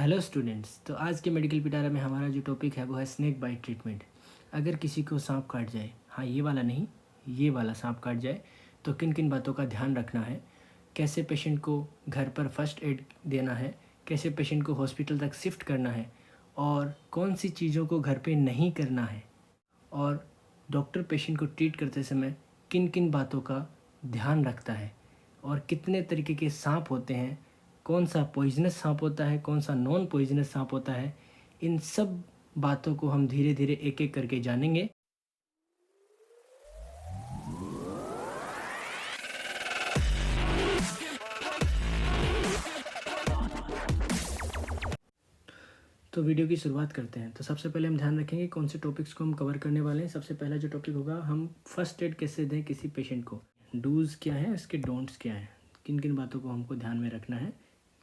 Hello students. तो आज के मेडिकल पिटारा में हमारा जो टॉपिक है वो है स्नेक बाइट ट्रीटमेंट। अगर किसी को सांप काट जाए, हाँ ये वाला नहीं, ये वाला सांप काट जाए तो किन किन बातों का ध्यान रखना है, कैसे पेशेंट को घर पर फर्स्ट एड देना है, कैसे पेशेंट को हॉस्पिटल तक शिफ्ट करना है और कौन सी चीज़ों को घर पे नहीं करना है, और डॉक्टर पेशेंट को ट्रीट करते समय किन किन बातों का ध्यान रखता है, और कितने तरीके के सांप होते हैं, कौन सा पॉइजनस सांप होता है, कौन सा नॉन पॉइजनस सांप होता है। इन सब बातों को हम धीरे धीरे एक एक करके जानेंगे। तो वीडियो की शुरुआत करते हैं। तो सबसे पहले हम ध्यान रखेंगे कौन से टॉपिक्स को हम कवर करने वाले हैं। सबसे पहला जो टॉपिक होगा, हम फर्स्ट एड कैसे दें किसी पेशेंट को, डूज़ क्या है, इसके डोंट्स क्या हैं, किन किन बातों को हमको ध्यान में रखना है,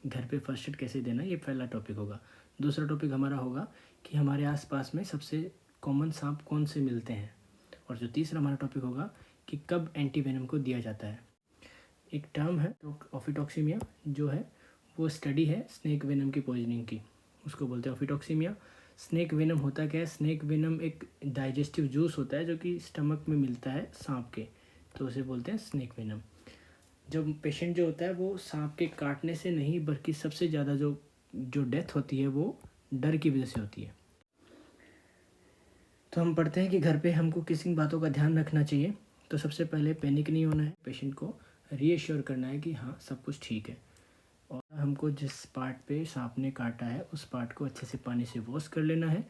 घर पे फर्स्ट एड कैसे देना, ये पहला टॉपिक होगा। दूसरा टॉपिक हमारा होगा कि हमारे आसपास में सबसे कॉमन सांप कौन से मिलते हैं। और जो तीसरा हमारा टॉपिक होगा कि कब एंटीवेनम को दिया जाता है। एक टर्म है तो ऑफिटॉक्सीमिया, जो है वो स्टडी है स्नेक वेनम की पॉइजनिंग की, उसको बोलते हैं ऑफिटॉक्सीमिया। स्नेक वेनम होता क्या है? स्नेक वेनम एक डाइजेस्टिव जूस होता है जो कि स्टमक में मिलता है सांप के, तो उसे बोलते हैं स्नेक वेनम। जब पेशेंट जो होता है वो सांप के काटने से नहीं, बल्कि सबसे ज़्यादा जो जो डेथ होती है वो डर की वजह से होती है। तो हम पढ़ते हैं कि घर पे हमको किस किन बातों का ध्यान रखना चाहिए। तो सबसे पहले पैनिक नहीं होना है, पेशेंट को रीएश्योर करना है कि हाँ सब कुछ ठीक है। और हमको जिस पार्ट पे सांप ने काटा है उस पार्ट को अच्छे से पानी से वॉश कर लेना है।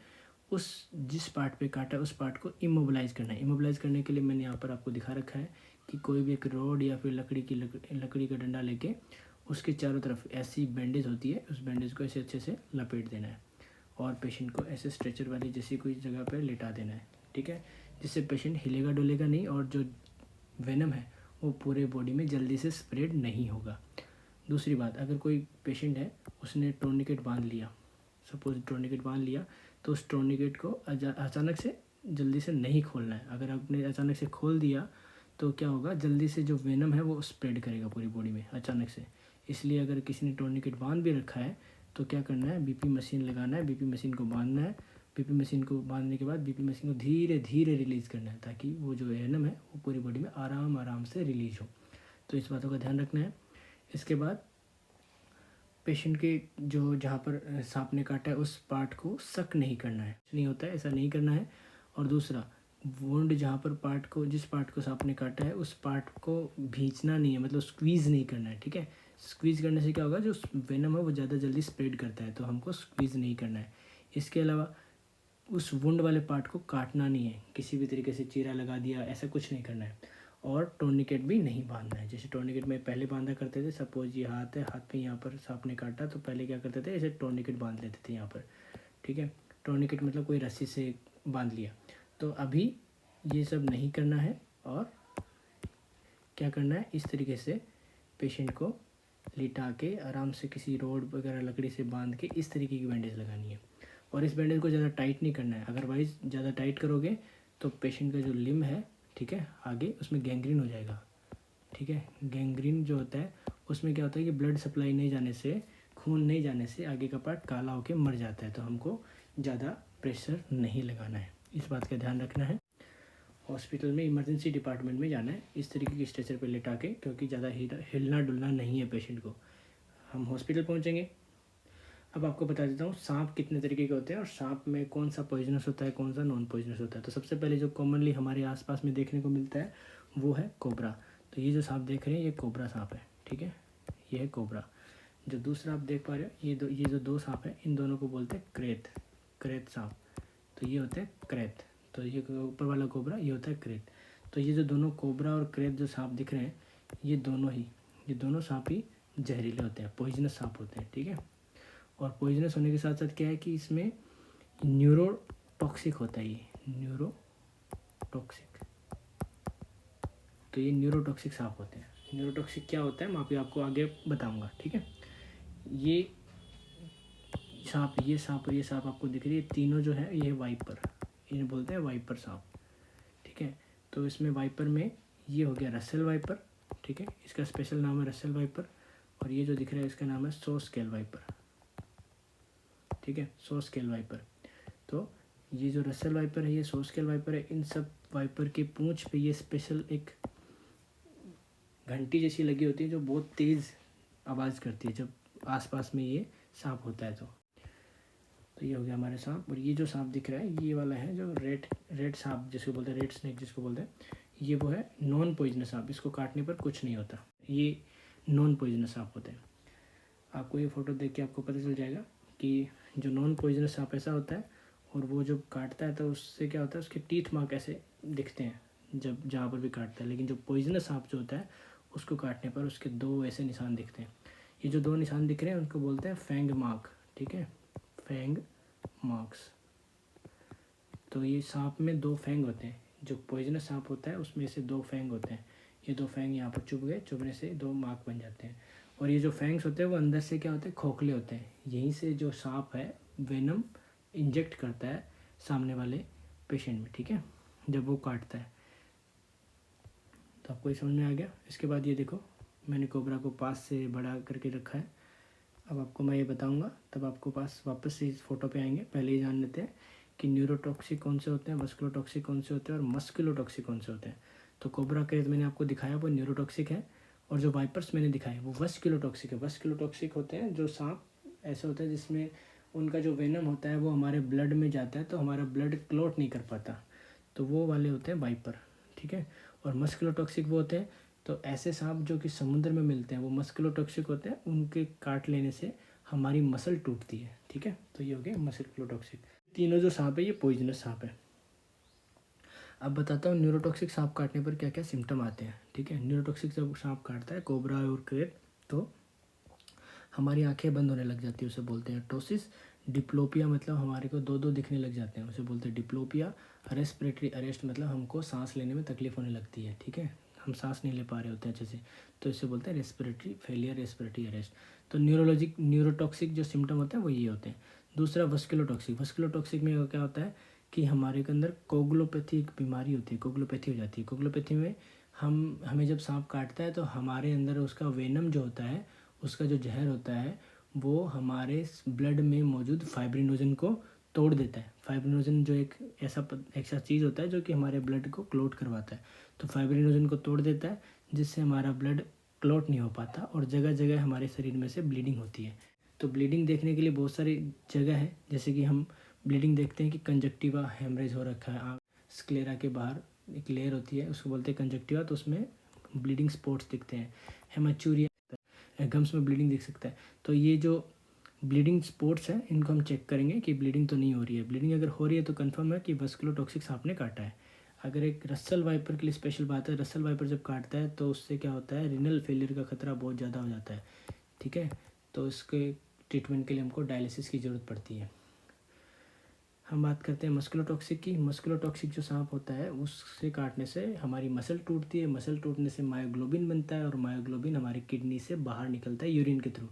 उस जिस पार्ट पे काटा है उस पार्ट को इमोबिलाइज़ करना है। इमोबिलाइज़ करने के लिए मैंने यहाँ पर आपको दिखा रखा है कि कोई भी एक रोड या फिर लकड़ी का डंडा लेके उसके चारों तरफ ऐसी बैंडेज होती है, उस बैंडेज को ऐसे अच्छे से लपेट देना है और पेशेंट को ऐसे स्ट्रेचर वाली जैसी कोई जगह पर लेटा देना है, ठीक है, जिससे पेशेंट हिलेगा डुलेगा नहीं और जो वेनम है वो पूरे बॉडी में जल्दी से स्प्रेड नहीं होगा। दूसरी बात, अगर कोई पेशेंट है उसने टोर्निकेट बांध लिया, सपोज टोर्निकेट बांध लिया, तो उस टोर्निकेट को अचानक से जल्दी से नहीं खोलना है। अगर आपने अचानक से खोल दिया तो क्या होगा, जल्दी से जो वेनम है वो स्प्रेड करेगा पूरी बॉडी में अचानक से। इसलिए अगर किसी ने टोर्निकेट बांध भी रखा है तो क्या करना है, बीपी मशीन लगाना है, बीपी मशीन को बांधना है। बीपी मशीन को बांधने के बाद बीपी मशीन को धीरे धीरे रिलीज़ करना है ताकि वो जो वेनम है वो पूरी बॉडी में आराम आराम से रिलीज हो। तो इस बातों का ध्यान रखना है। इसके बाद पेशेंट के जो जहाँ पर सांप ने काटा है उस पार्ट को सक नहीं करना है, नहीं होता है ऐसा नहीं करना है। और दूसरा, वुंड जहाँ पर पार्ट को, जिस पार्ट को सांप ने काटा है उस पार्ट को भींचना नहीं है, मतलब स्क्वीज़ नहीं करना है, ठीक है। स्क्वीज़ करने से क्या होगा, जो वेनम है वो ज़्यादा जल्दी स्प्रेड करता है, तो हमको स्क्वीज़ नहीं करना है। इसके अलावा उस वुंड वाले पार्ट को काटना नहीं है, किसी भी तरीके से चीरा लगा दिया ऐसा कुछ नहीं करना है। और टोर्निकेट भी नहीं बांधना है। जैसे टोर्निकेट में पहले बांधा करते थे, सपोज ये हाथ है, हाथ पे यहाँ पर सांप ने काटा तो पहले क्या करते थे, ऐसे टोर्निकेट बांध लेते थे यहाँ पर, ठीक है। टोर्निकेट मतलब कोई रस्सी से बांध लिया। तो अभी ये सब नहीं करना है और क्या करना है, इस तरीके से पेशेंट को लिटा के आराम से किसी रोड वगैरह लकड़ी से बांध के इस तरीके की बैंडेज लगानी है। और इस बैंडेज को ज़्यादा टाइट नहीं करना है, अदरवाइज़ ज़्यादा टाइट करोगे तो पेशेंट का जो लिम्ब है, ठीक है, आगे उसमें गैंग्रीन हो जाएगा, ठीक है। गैंग्रीन जो होता है उसमें क्या होता है कि ब्लड सप्लाई नहीं जाने से, खून नहीं जाने से आगे का पार्ट काला होकर मर जाता है। तो हमको ज़्यादा प्रेशर नहीं लगाना है, इस बात का ध्यान रखना है। हॉस्पिटल में इमरजेंसी डिपार्टमेंट में जाना है इस तरीके की स्ट्रेचर पे लेटा के, क्योंकि ज़्यादा हिलना डुलना नहीं है पेशेंट को। हम हॉस्पिटल पहुँचेंगे। अब आपको बता देता हूँ सांप कितने तरीके के होते हैं और सांप में कौन सा पॉइजनस होता है, कौन सा नॉन पॉइजनस होता है। तो सबसे पहले जो कॉमनली हमारे आसपास में देखने को मिलता है वो है कोबरा। तो ये जो सांप देख रहे हैं ये कोबरा सांप है, ठीक है, ये है कोबरा। जो दूसरा आप देख पा रहे हो, ये जो दो सांप है इन दोनों को बोलते हैं क्रेत सांप। तो ये होते हैं क्रेत। तो ये ऊपर वाला कोबरा, ये होता है क्रेत। तो ये जो दोनों कोबरा और क्रेत जो सांप दिख रहे हैं ये दोनों सांप ही जहरीले होते हैं, पॉइजनस सांप होते हैं, ठीक है। और पॉइजनस होने के साथ साथ क्या है कि इसमें न्यूरोटॉक्सिक होता है, ये न्यूरोटॉक्सिक। तो ये न्यूरोटॉक्सिक सांप होते हैं। न्यूरोटॉक्सिक क्या होता है मैं आपको आगे बताऊंगा, ठीक है। ये सांप और ये सांप आपको दिख रही है, तीनों जो है ये वाइपर, इन्हें बोलते हैं वाइपर सांप, ठीक है। तो इसमें वाइपर में ये हो गया रसेल वाइपर, ठीक है, इसका स्पेशल नाम है रसेल वाइपर। और ये जो दिख रहा है इसका नाम है सो स्केल वाइपर, ठीक है, 100 स्केल वाइपर। तो ये जो रसेल वाइपर है ये 100 स्केल वाइपर है। इन सब वाइपर के पूंछ पे ये स्पेशल एक घंटी जैसी लगी होती है जो बहुत तेज़ आवाज़ करती है जब आसपास में ये सांप होता है। तो ये हो गया हमारे सांप। और ये जो सांप दिख रहा है ये वाला है जो रेड सांप जिसको बोलते हैं, रेड स्नेक जिसको बोलते हैं, ये वो है नॉन पॉइजनस सांप। इसको काटने पर कुछ नहीं होता, ये नॉन पॉइजनस सांप होते हैं। आपको ये फ़ोटो देख के आपको पता चल जाएगा कि जो नॉन पॉइजनस सांप ऐसा होता है, और वो जब काटता है तो उससे क्या होता है, उसके टीथ मार्क ऐसे दिखते हैं जब जहाँ पर भी काटता है। लेकिन जो पॉइजनस सांप जो होता है उसको काटने पर उसके 2 ऐसे निशान दिखते हैं। ये जो 2 निशान दिख रहे हैं उनको बोलते हैं फैंग मार्क, ठीक है, फैंग मार्क्स। तो ये सांप में 2 फैंग होते हैं। जो पॉइजनस सांप होता है उसमें से 2 फैंग होते हैं। ये 2 फैंग यहाँ पर चुभ गए, चुभने से 2 मार्क बन जाते हैं। और ये जो फैंग्स होते हैं वो अंदर से क्या होते हैं, खोखले होते हैं। यहीं से जो सांप है वेनम इंजेक्ट करता है सामने वाले पेशेंट में, ठीक है, जब वो काटता है। तो आपको ये समझ में आ गया। इसके बाद ये देखो मैंने कोबरा को पास से बड़ा करके रखा है। अब आपको मैं ये बताऊंगा तब आपको पास वापस से इस फोटो पे आएंगे। पहले ही जान लेते हैं कि न्यूरोटॉक्सिक कौन से होते हैं, मस्कुलोटॉक्सिक कौन से होते हैं और मस्कुलोटॉक्सिक कौन से होते हैं। तो कोबरा के मैंने आपको दिखाया वो न्यूरोटॉक्सिक है, और जो वाइपर्स मैंने दिखाए वो वस्कुलोटॉक्सिक है। वस्कुलोटॉक्सिक होते हैं जो सांप ऐसे होते हैं जिसमें उनका जो वेनम होता है वो हमारे ब्लड में जाता है तो हमारा ब्लड क्लॉट नहीं कर पाता, तो वो वाले होते हैं वाइपर, ठीक है। और मस्कुलोटॉक्सिक वो होते हैं, तो ऐसे सांप जो कि समुद्र में मिलते हैं वो मस्कुलोटॉक्सिक होते हैं, उनके काट लेने से हमारी मसल टूटती है, ठीक है। तो ये हो गया मस्कुलोटॉक्सिक। तीनों जो सांप है ये पॉइजनस सांप है। अब बताता हूँ न्यूरोटॉक्सिक सांप काटने पर क्या क्या सिम्टम आते हैं, ठीक है। न्यूरोटॉक्सिक जब सांप काटता है कोबरा और क्रेट, तो हमारी आंखें बंद होने लग जाती है, उसे बोलते हैं टोसिस। डिप्लोपिया मतलब हमारे को 2 दिखने लग जाते हैं, उसे बोलते हैं डिप्लोपिया। रेस्पिरेटरी अरेस्ट मतलब हमको सांस लेने में तकलीफ होने लगती है, ठीक है, हम सांस नहीं ले पा रहे होते हैं अच्छे से, तो इसे बोलते हैं रेस्पिरेटरी फेलियर, रेस्पिरेटरी अरेस्ट। तो न्यूरोटॉक्सिक जो सिम्टम होते हैं वो ये होते हैं। दूसरा वस्कुलोटॉक्सिक। वस्कुलोटॉक्सिक में क्या होता है कि हमारे के अंदर कोगुलोपैथी एक बीमारी होती है, कोगुलोपैथी हो जाती है। कोगुलोपैथी में हमें जब सांप काटता है तो हमारे अंदर उसका वेनम जो होता है, उसका जो जहर होता है वो हमारे ब्लड में मौजूद फाइब्रिनोजन को तोड़ देता है। फाइब्रिनोजन जो एक ऐसा चीज़ होता है जो कि हमारे ब्लड को क्लॉट करवाता है, तो फाइब्रिनोजन को तोड़ देता है जिससे हमारा ब्लड क्लॉट नहीं हो पाता और जगह जगह हमारे शरीर में से ब्लीडिंग होती है। तो ब्लीडिंग देखने के लिए बहुत सारी जगह है, जैसे कि हम ब्लीडिंग देखते हैं कि कंजक्टिवा हेमरेज हो रखा है, आँख स्क्लेरा के बाहर एक लेयर होती है उसको बोलते हैं कंजक्टिवा, तो उसमें ब्लीडिंग स्पॉट्स दिखते हैं। हेमाचूरिया गम्स में ब्लीडिंग दिख सकता है। तो ये जो ब्लीडिंग स्पॉट्स हैं इनको हम चेक करेंगे कि ब्लीडिंग तो नहीं हो रही है। ब्लीडिंग अगर हो रही है तो कंफर्म है कि वस्कुलोटॉक्सिक सांप ने काटा है। अगर एक रसल वाइपर के लिए स्पेशल बात है, रसल वाइपर जब काटता है तो उससे क्या होता है, रिनल फेलियर का खतरा बहुत ज़्यादा हो जाता है, ठीक है। तो इसके ट्रीटमेंट के लिए हमको डायलिसिस की ज़रूरत पड़ती है। हम बात करते हैं मस्कुलोटॉक्सिक की। मस्कुलोटॉक्सिक जो सांप होता है उससे काटने से हमारी मसल टूटती है, मसल टूटने से मायोग्लोबिन बनता है और मायोग्लोबिन हमारी किडनी से बाहर निकलता है यूरिन के थ्रू।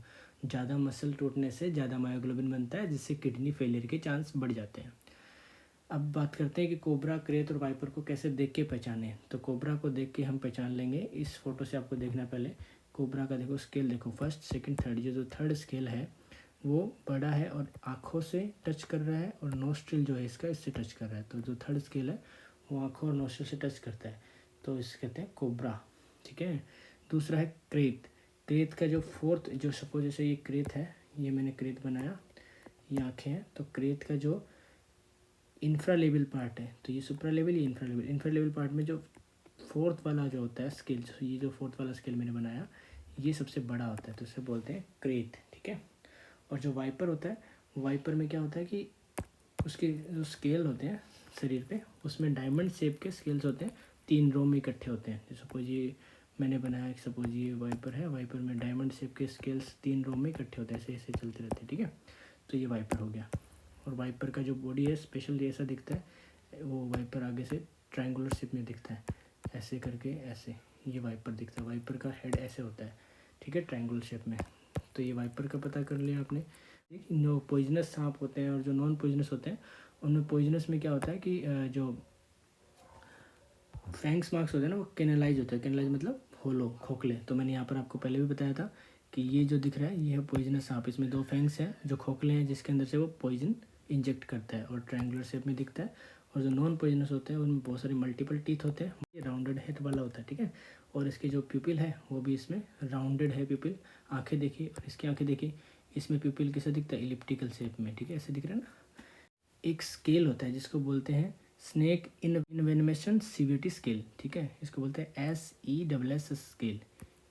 ज़्यादा मसल टूटने से ज़्यादा मायोग्लोबिन बनता है जिससे किडनी फेलियर के चांस बढ़ जाते हैं। अब बात करते हैं कि कोबरा, क्रेत और वाइपर को कैसे देख के पहचाने। तो कोबरा को देख के हम पहचान लेंगे। इस फोटो से आपको देखना, पहले कोबरा का देखो स्केल देखो, फर्स्ट सेकंड थर्ड, ये जो थर्ड स्केल है वो बड़ा है और आँखों से टच कर रहा है और नोस्ट्रिल जो है इसका इससे टच कर रहा है। तो जो थर्ड स्केल है वो आँखों और नोस्ट्रिल से टच करता है, तो इसे कहते हैं कोबरा, ठीक है। दूसरा है क्रेत। क्रेत का जो फोर्थ, जो सपोज जैसे ये क्रेत है, ये मैंने क्रेत बनाया, ये आँखें हैं, तो क्रेत का जो इंफ्रा लेवल पार्ट है, तो ये सुप्रा लेवल, ये इंफ्रा लेवल पार्ट में जो फोर्थ वाला जो होता है स्केल, ये जो फोर्थ वाला स्केल मैंने बनाया ये सबसे बड़ा होता है, तो इसे बोलते हैं क्रेत, ठीक है। और जो वाइपर होता है, वाइपर में क्या होता है कि उसके जो स्केल होते हैं शरीर पे उसमें डायमंड शेप के स्केल्स होते हैं, 3 रो में इकट्ठे होते हैं। जैसे सपोज ये मैंने बनाया, सपोज ये वाइपर है, वाइपर में डायमंड शेप के स्केल्स 3 रो में इकट्ठे होते हैं, ऐसे ऐसे चलते रहते हैं, ठीक है। तो ये वाइपर हो गया। और वाइपर का जो बॉडी है स्पेशल जैसा दिखता है, वो वाइपर आगे से ट्रायंगुलर शेप में दिखता है, ऐसे करके ऐसे ये वाइपर दिखता है। वाइपर का हेड ऐसे होता है, ठीक है, ट्रायंगुलर शेप में। तो ये वाइपर का पता कर लिया आपने। जो पॉइजनस सांप होते हैं और जो नॉन पॉइजनस होते हैं, उनमें पॉइजनस में क्या होता है कि जो फैंग्स मार्क्स होते हैं ना वो कैनलाइज होते हैं। कैनलाइज मतलब होलो, खोखले। तो मैंने यहाँ पर आपको पहले भी बताया था कि ये जो दिख रहा है ये है पॉइजनस सांप। इसमें 2 फैंग्स हैं जो खोखले हैं जिसके अंदर से वो पॉइजन इंजेक्ट करता है और ट्रायंगुलर शेप में दिखता है। और जो नॉन पॉइजनस होते हैं उनमें बहुत सारे मल्टीपल टीथ होते हैं, ये राउंडेड हेड वाला होता है, ठीक है। और इसकी जो प्यूपिल है वो भी इसमें राउंडेड है प्यूपिल। आँखें देखिए और इसकी आँखें देखिए, इसमें प्यूपिल कैसे दिखता है, इलिप्टिकल शेप में, ठीक है, ऐसे दिख रहा है ना। एक स्केल होता है जिसको बोलते हैं स्नेक इनवेनमेशन सीवियरिटी स्केल, ठीक है, इसको बोलते हैं SESS स्केल।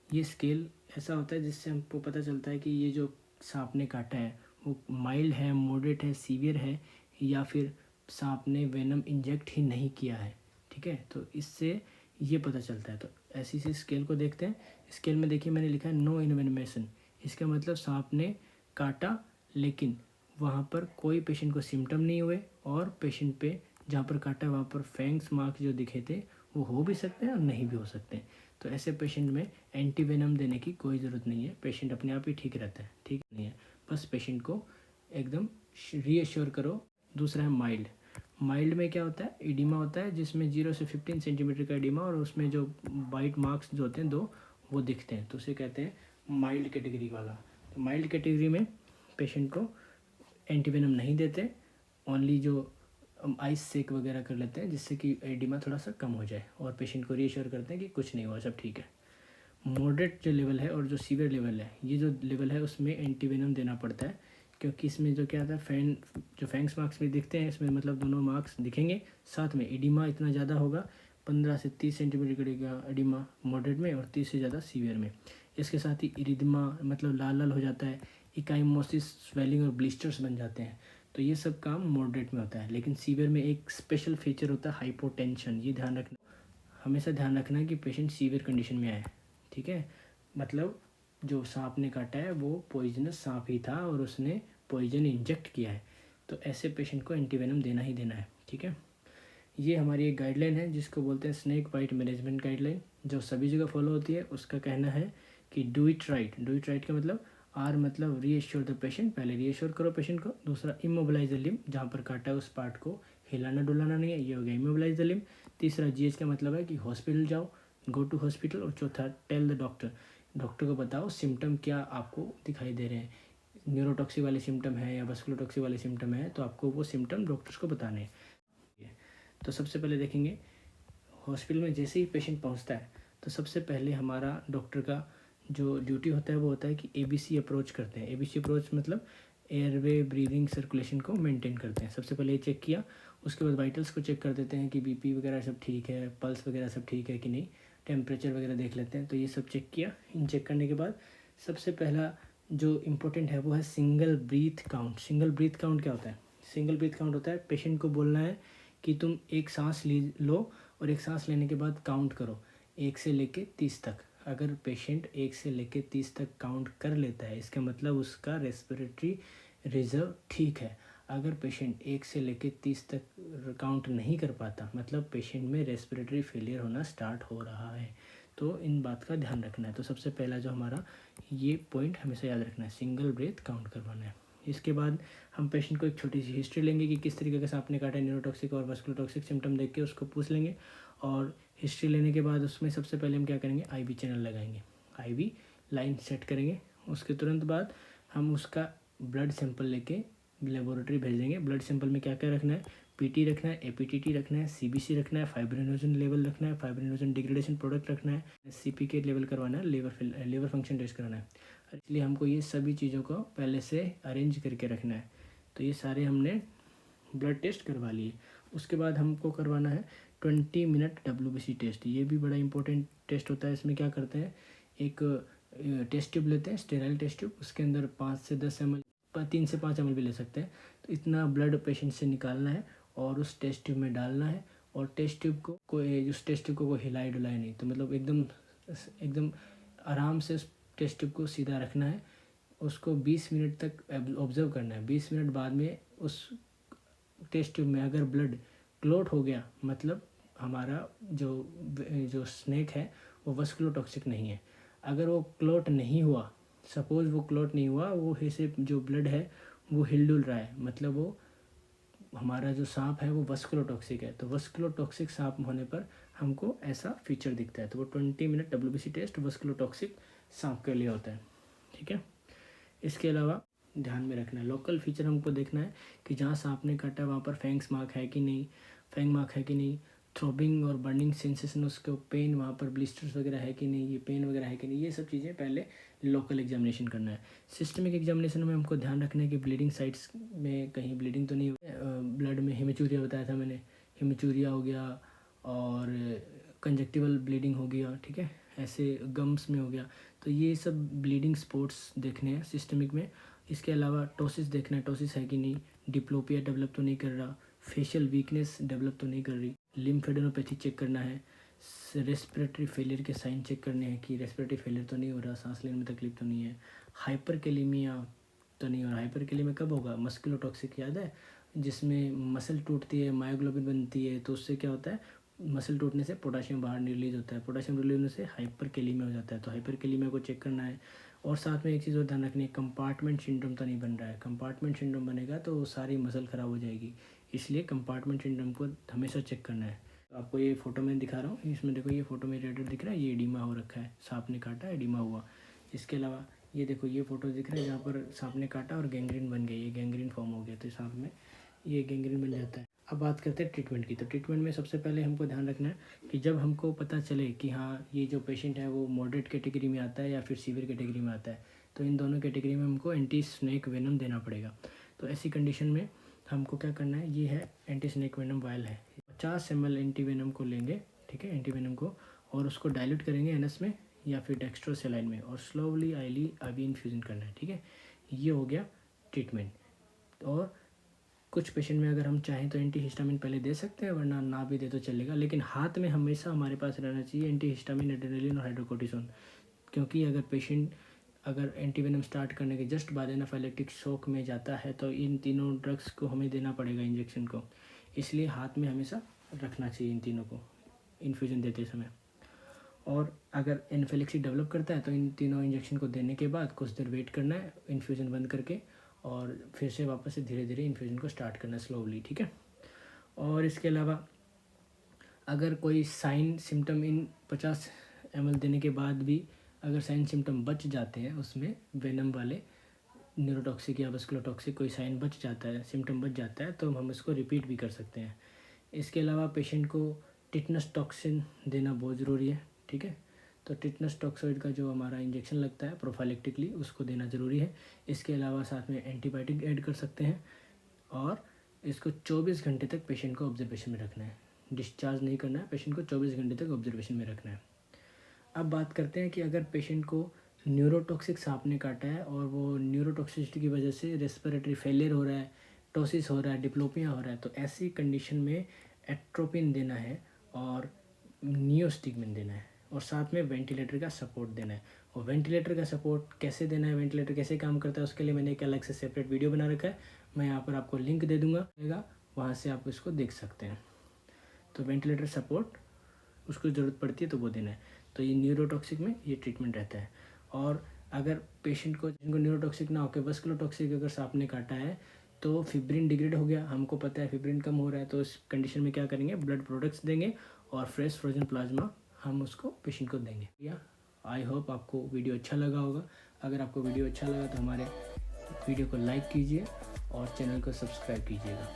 ये स्केल ऐसा होता है जिससे हमको पता चलता है कि ये जो सांप ने काटा है वो माइल्ड है, मॉडरेट है, सीवियर है, या फिर सांप ने वेनम इंजेक्ट ही नहीं किया है, ठीक है। तो इससे ये पता चलता है। तो ऐसी सी स्केल को देखते हैं। स्केल में देखिए मैंने लिखा है नो इनवेनमेशन। इसका मतलब सांप ने काटा लेकिन वहाँ पर कोई पेशेंट को सिम्टम नहीं हुए, और पेशेंट पे जहाँ पर काटा वहाँ पर फैंग्स मार्क्स जो दिखे थे वो हो भी सकते हैं और नहीं भी हो सकते हैं। तो ऐसे पेशेंट में एंटी वेनम देने की कोई ज़रूरत नहीं है, पेशेंट अपने आप ही ठीक रहता है, ठीक नहीं है। बस पेशेंट को एकदम रीअश्योर करो। दूसरा है माइल्ड। माइल्ड में क्या होता है, एडिमा होता है जिसमें 0 से 15 सेंटीमीटर का एडिमा, और उसमें जो वाइट मार्क्स जो होते हैं 2 वो दिखते हैं, तो उसे कहते हैं माइल्ड कैटेगरी वाला। तो माइल्ड कैटेगरी में पेशेंट को एंटीवेनम नहीं देते, ओनली जो आइस सेक वगैरह कर लेते हैं जिससे कि एडिमा थोड़ा सा कम हो जाए, और पेशेंट को रीअश्योर करते हैं कि कुछ नहीं हुआ, सब ठीक है। मॉडरेट जो लेवल है और जो सीवियर लेवल है, ये जो लेवल है उसमें एंटीवेनम देना पड़ता है, क्योंकि इसमें जो क्या था जो फैंग्स मार्क्स भी दिखते हैं इसमें, मतलब दोनों मार्क्स दिखेंगे, साथ में एडिमा इतना ज़्यादा होगा, 15 से 30 सेंटीमीटर का एडिमा मॉडरेट में और 30 से ज़्यादा सीवियर में। इसके साथ ही इरिदमा मतलब लाल लाल हो जाता है, इकाइमोसिस, स्वेलिंग और ब्लिस्टर्स बन जाते हैं। तो ये सब काम मॉडरेट में होता है। लेकिन सीवियर में एक स्पेशल फीचर होता है हाइपोटेंशन। ये ध्यान रखना, हमेशा ध्यान रखना कि पेशेंट सीवियर कंडीशन में आए, ठीक है। मतलब जो सांप ने काटा है वो पॉइजनस सांप ही था और उसने पॉइजन इंजेक्ट किया है, तो ऐसे पेशेंट को एंटीवेनम देना ही देना है, ठीक है। ये हमारी एक गाइडलाइन है जिसको बोलते हैं स्नेक बाइट मैनेजमेंट गाइडलाइन, जो सभी जगह फॉलो होती है। उसका कहना है कि do it right. Do it right का मतलब आर मतलब रीएश्योर द पेशेंट, पहले रीएश्योर करो पेशेंट को। दूसरा इमोबिलाइज द लिम्ब, जहाँ पर काटा है उस पार्ट को हिलाना डुलाना नहीं है, ये हो गया इमोबिलाइज द लिम्ब। तीसरा GH का मतलब है कि हॉस्पिटल जाओ, गो टू हॉस्पिटल। और चौथा टेल द डॉक्टर, डॉक्टर को बताओ सिम्टम क्या आपको दिखाई दे रहे हैं, न्यूरोटॉक्सिक वाले सिम्टम है या वस्कुलोटॉक्सिक वाले सिम्टम है, तो आपको वो सिम्टम डॉक्टर्स को बताने हैं। तो सबसे पहले देखेंगे हॉस्पिटल में जैसे ही पेशेंट पहुंचता है तो सबसे पहले हमारा डॉक्टर का जो ड्यूटी होता है वो होता है कि ABC अप्रोच करते हैं। ABC अप्रोच मतलब एयरवे, ब्रीदिंग, सर्कुलेशन को मेंटेन करते हैं। सबसे पहले ये चेक किया, उसके बाद वाइटल्स को चेक कर देते हैं कि BP वगैरह सब ठीक है, पल्स वगैरह सब ठीक है कि नहीं, टेम्परेचर वगैरह देख लेते हैं। तो ये सब चेक किया। इन चेक करने के बाद सबसे पहला जो इम्पोर्टेंट है वो है single breath count. Single breath count क्या होता है? सिंगल ब्रीथ काउंट होता है पेशेंट को बोलना है कि तुम एक सांस लो और एक सांस लेने के बाद काउंट करो 1 से लेके 30 तक। अगर पेशेंट 1 से लेके 30 तक काउंट कर लेता है इसका मतलब उसका रेस्पिरेटरी रिजर्व ठीक है। अगर पेशेंट 1 से लेके 30 तक काउंट नहीं कर पाता मतलब पेशेंट में रेस्पिरेटरी फेलियर होना स्टार्ट हो रहा है। तो इन बात का ध्यान रखना है। तो सबसे पहला जो हमारा ये पॉइंट हमेशा याद रखना है, सिंगल ब्रेथ काउंट करवाना है। इसके बाद हम पेशेंट को एक छोटी सी हिस्ट्री लेंगे कि किस तरीके के सांप ने काटा है, न्यूरोटॉक्सिक और वस्कुलोटॉक्सिक सिम्टम देख के उसको पूछ लेंगे। और हिस्ट्री लेने के बाद उसमें सबसे पहले हम क्या करेंगे, IV चैनल लगाएंगे, IV लाइन सेट करेंगे। उसके तुरंत बाद हम उसका ब्लड सैंपल लेके लेबोरेटरी भेज देंगे। ब्लड सैंपल में क्या क्या रखना है, PT रखना है, APTT रखना है, CBC रखना है, फाइब्रिनोजन लेवल रखना है, फाइब्रिनोजन डिग्रेडेशन प्रोडक्ट रखना है, CPK लेवल करवाना है, लीवर फंक्शन टेस्ट कराना है। इसलिए हमको ये सभी चीज़ों को पहले से अरेंज करके रखना है। तो ये सारे हमने ब्लड टेस्ट करवा लिए। उसके बाद हमको करवाना है 20 मिनट WBC टेस्ट। ये भी बड़ा इंपॉर्टेंट टेस्ट होता है। इसमें क्या करते हैं, एक टेस्ट ट्यूब लेते हैं, स्टेराइल टेस्ट ट्यूब, उसके अंदर 5 से 10 ml, 3 से 5 ml भी ले सकते हैं। तो इतना ब्लड पेशेंट से निकालना है और उस टेस्ट ट्यूब में डालना है। और टेस्ट ट्यूब को उस टेस्ट ट्यूब को कोई हिलाई डुलाई नहीं, तो मतलब एकदम आराम से उस टेस्ट ट्यूब को सीधा रखना है। उसको 20 मिनट तक ऑब्जर्व करना है। 20 मिनट बाद में उस टेस्ट ट्यूब में अगर ब्लड क्लोट हो गया मतलब हमारा जो स्नेक है वो वस्कुलोटॉक्सिक नहीं है। अगर वो क्लोट नहीं हुआ, सपोज़ वो क्लोट नहीं हुआ, वो ऐसे जो ब्लड है वो हिल डुल रहा है, मतलब वो हमारा जो सांप है वो वस्कुलोटॉक्सिक है। तो वस्कुलोटॉक्सिक सांप होने पर हमको ऐसा फीचर दिखता है। तो वो 20 मिनट WBC टेस्ट वस्कुलोटॉक्सिक सांप के लिए होता है, ठीक है। इसके अलावा ध्यान में रखना है, लोकल फीचर हमको देखना है कि जहाँ सांप ने काटा वहाँ पर फैंग्स मार्क है कि नहीं, फैंग मार्क है कि नहीं, थ्रोबिंग और बर्निंग सेंसेशन, उसको पेन, वहाँ पर ब्लिस्टर्स वगैरह है कि नहीं, ये पेन वगैरह है कि नहीं, ये सब चीज़ें पहले लोकल एग्जामिनेशन करना है। सिस्टमिक एग्जामिनेशन में हमको ध्यान रखना है कि ब्लीडिंग साइट्स में कहीं ब्लीडिंग तो नहीं हो, ब्लड में हेमेचूरिया बताया था मैंने, हेमेचूरिया हो गया और कंजक्टिवल ब्लीडिंग हो गया, ठीक है, ऐसे गम्स में हो गया, तो ये सब ब्लीडिंग स्पॉट्स देखने हैं सिस्टमिक में। इसके अलावा टोसिस देखना है, टोसिस है कि नहीं, डिप्लोपिया डेवलप तो नहीं कर रहा, फेशियल वीकनेस डेवलप तो नहीं कर रही, लिम्फेडेनोपैथी चेक करना है, रेस्पिरेटरी फेलियर के साइन चेक करने हैं कि रेस्पिरेटरी फेलियर तो नहीं हो रहा, सांस लेने में तकलीफ तो नहीं है, हाइपरकेलेमिया तो नहीं हो रहा। हाइपरकेलेमिया कब होगा, मस्कुलोटॉक्सिक याद है, जिसमें मसल टूटती है, मायोग्लोबिन बनती है, तो उससे क्या होता है, मसल टूटने से पोटाशियम बाहर रिलीज होता है, पोटाशियम रिलीज होने से हाइपरकेलेमिया हो जाता है, तो हाइपरकेलेमिया को चेक करना है। और साथ में एक चीज़ और ध्यान रखनी है, कंपार्टमेंट सिंड्रोम तो नहीं बन रहा है, कंपार्टमेंट सिंड्रोम बनेगा तो सारी मसल ख़राब हो जाएगी, इसलिए कंपार्टमेंट सिंड्रोम को हमेशा चेक करना है। आपको ये फोटो में दिखा रहा हूँ, इसमें देखो ये फोटो में रेडर दिख रहा है, ये एडिमा हो रखा है, सांप ने काटा एडिमा हुआ। इसके अलावा ये देखो ये फोटो दिख रहा है जहाँ पर सांप ने काटा और गैंग्रीन बन गई, ये गैंग्रीन फॉर्म हो गया, तो सांप में ये गैंग्रीन बन जाता है। अब बात करते हैं ट्रीटमेंट की। तो ट्रीटमेंट में सबसे पहले हमको ध्यान रखना है कि जब हमको पता चले कि हाँ ये जो पेशेंट है वो मॉडरेट कैटेगरी में आता है या फिर सीवियर कैटेगरी में आता है, तो इन दोनों कैटेगरी में हमको एंटी स्नेक वेनम देना पड़ेगा। तो ऐसी कंडीशन में हमको क्या करना है, ये है एंटी स्नेक वेनम वायल है, 50 ml एंटी वेनम को लेंगे, ठीक है, एंटी वेनम को, और उसको डाइल्यूट करेंगे एनएस में या फिर डेक्स्ट्रोसेलाइन में, और स्लोवली आईली आईवी इन्फ्यूजन करना है, ठीक है। ये हो गया ट्रीटमेंट। और कुछ पेशेंट में अगर हम चाहें तो एंटी हिस्टामिन पहले दे सकते हैं, वरना ना भी दे तो चलेगा, लेकिन हाथ में हमेशा हमारे पास रहना चाहिए एंटी हिस्टामिन, एड्रेनालिन और हाइड्रोकोर्टिसोन, क्योंकि अगर पेशेंट अगर एंटीवेनम स्टार्ट करने के जस्ट बाद एनाफाइलेक्टिक शॉक में जाता है तो इन तीनों ड्रग्स को हमें देना पड़ेगा इंजेक्शन को, इसलिए हाथ में हमेशा रखना चाहिए इन तीनों को इन्फ्यूजन देते समय। और अगर एनाफिलिक्सी डेवलप करता है तो इन तीनों इंजेक्शन को देने के बाद कुछ देर वेट करना है इन्फ्यूजन बंद करके, और फिर से वापस से धीरे धीरे इन्फ्यूजन को स्टार्ट करना स्लोवली, ठीक है। और इसके अलावा अगर कोई साइन सिम्टम इन 50 ml देने के बाद भी अगर साइन सिम्टम बच जाते हैं, उसमें वेनम वाले न्यूरोटॉक्सिक या वस्कुलोटॉक्सिक कोई साइन बच जाता है, सिम्टम बच जाता है, तो हम इसको रिपीट भी कर सकते हैं। इसके अलावा पेशेंट को टिटनस टॉक्सिन देना बहुत ज़रूरी है, ठीक है। तो टिटनस टॉक्सोइड का जो हमारा इंजेक्शन लगता है प्रोफाइलेक्टिकली, उसको देना ज़रूरी है। इसके अलावा साथ में एंटीबायोटिक ऐड कर सकते हैं, और इसको 24 घंटे तक पेशेंट को ऑब्जर्वेशन में रखना है, डिस्चार्ज नहीं करना है, पेशेंट को 24 घंटे तक ऑब्जर्वेशन में रखना है। अब बात करते हैं कि अगर पेशेंट को न्यूरोटॉक्सिक सांप ने काटा है और वो न्यूरोटॉक्सिसिटी की वजह से रेस्पिरेटरी फेलियर हो रहा है, टोसिस हो रहा है, डिप्लोपिया हो रहा है, तो ऐसी कंडीशन में एट्रोपिन देना है और नियोस्टिगमिन देना है, और साथ में वेंटिलेटर का सपोर्ट देना है। और वेंटिलेटर का सपोर्ट कैसे देना है, वेंटिलेटर कैसे काम करता है, उसके लिए मैंने एक अलग से सेपरेट वीडियो बना रखा है, मैं यहाँ पर आपको लिंक दे दूँगा, वहाँ से आप इसको देख सकते हैं। तो वेंटिलेटर सपोर्ट उसको ज़रूरत पड़ती है तो वो देना है। तो ये न्यूरोटॉक्सिक में ये ट्रीटमेंट रहता है। और अगर पेशेंट को जिनको न्यूरोटॉक्सिक ना होकर वस्कुलोटॉक्सिक अगर सांप ने काटा है तो फिब्रिन डिग्रेड हो गया, हमको पता है फिब्रिन कम हो रहा है, तो इस कंडीशन में क्या करेंगे, ब्लड प्रोडक्ट्स देंगे और फ्रेश फ्रोजन प्लाज्मा हम उसको पेशेंट को देंगे। या आई होप आपको वीडियो अच्छा लगा होगा। अगर आपको वीडियो अच्छा लगा तो हमारे वीडियो को लाइक कीजिए और चैनल को सब्सक्राइब कीजिएगा।